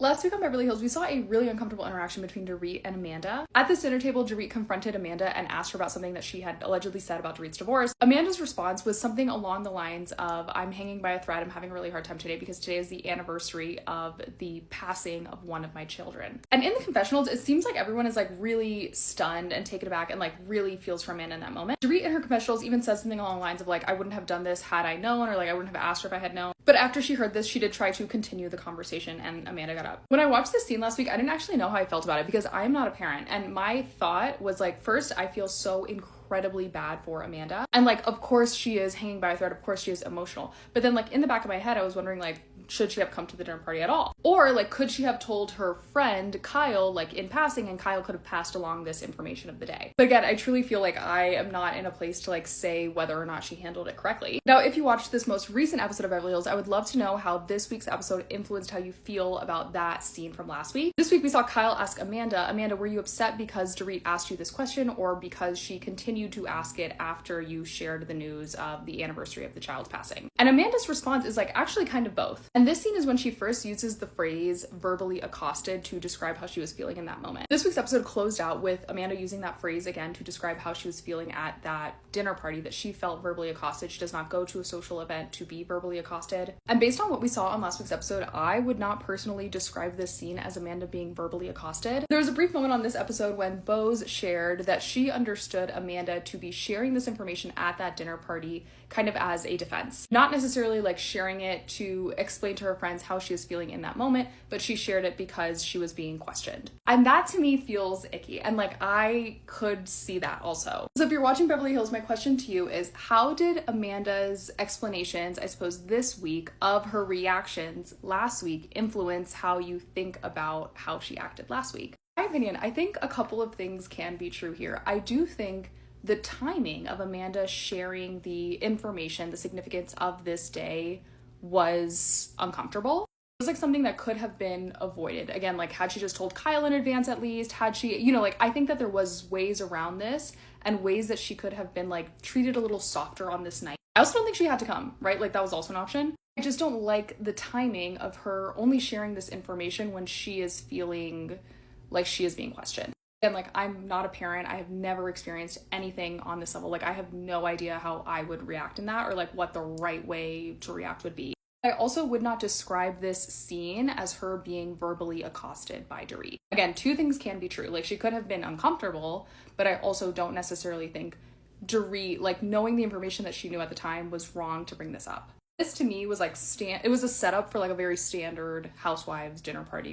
Last week on Beverly Hills, we saw a really uncomfortable interaction between Dorit and Amanda. At this dinner table, Dorit confronted Amanda and asked her about something that she had allegedly said about Dorit's divorce. Amanda's response was something along the lines of, "I'm hanging by a thread. I'm having a really hard time today because today is the anniversary of the passing of one of my children." And in the confessionals, it seems like everyone is like really stunned and taken aback and like really feels for Amanda in that moment. Dorit in her confessionals even says something along the lines of like, "I wouldn't have done this had I known," or like, "I wouldn't have asked her if I had known." But after she heard this, she did try to continue the conversation and Amanda got up. When I watched this scene last week, I didn't actually know how I felt about it because I'm not a parent. And my thought was like, first, I feel so incredibly bad for Amanda. And like, of course she is hanging by a thread. Of course she is emotional. But then like in the back of my head, I was wondering like, should she have come to the dinner party at all? Or like, could she have told her friend Kyle like in passing and Kyle could have passed along this information of the day? But again, I truly feel like I am not in a place to like say whether or not she handled it correctly. Now, if you watched this most recent episode of Beverly Hills, I would love to know how this week's episode influenced how you feel about that scene from last week. This week we saw Kyle ask Amanda, "Amanda, were you upset because Dorit asked you this question or because she continued to ask it after you shared the news of the anniversary of the child's passing?" And Amanda's response is like actually kind of both. And this scene is when she first uses the phrase verbally accosted to describe how she was feeling in that moment. This week's episode closed out with Amanda using that phrase again to describe how she was feeling at that dinner party, that she felt verbally accosted. She does not go to a social event to be verbally accosted. And based on what we saw on last week's episode, I would not personally describe this scene as Amanda being verbally accosted. There was a brief moment on this episode when Bose shared that she understood Amanda to be sharing this information at that dinner party kind of as a defense. Not necessarily like sharing it to explain to her friends how she is feeling in that moment, but she shared it because she was being questioned. And that to me feels icky. And like, I could see that also. So if you're watching Beverly Hills, my question to you is, how did Amanda's explanations, I suppose this week, of her reactions last week influence how you think about how she acted last week? In my opinion, I think a couple of things can be true here. I do think the timing of Amanda sharing the information, the significance of this day, was uncomfortable. It was like something that could have been avoided. Again, like had she just told Kyle in advance at least, had she, you know, like I think that there was ways around this and ways that she could have been like treated a little softer on this night. I also don't think she had to come, right? Like that was also an option. I just don't like the timing of her only sharing this information when she is feeling like she is being questioned. And like, I'm not a parent. I have never experienced anything on this level. Like I have no idea how I would react in that or like what the right way to react would be. I also would not describe this scene as her being verbally accosted by Dorit. Again, two things can be true. Like she could have been uncomfortable, but I also don't necessarily think Dorit, like knowing the information that she knew at the time, was wrong to bring this up. This to me was like it was a setup for like a very standard housewives dinner party.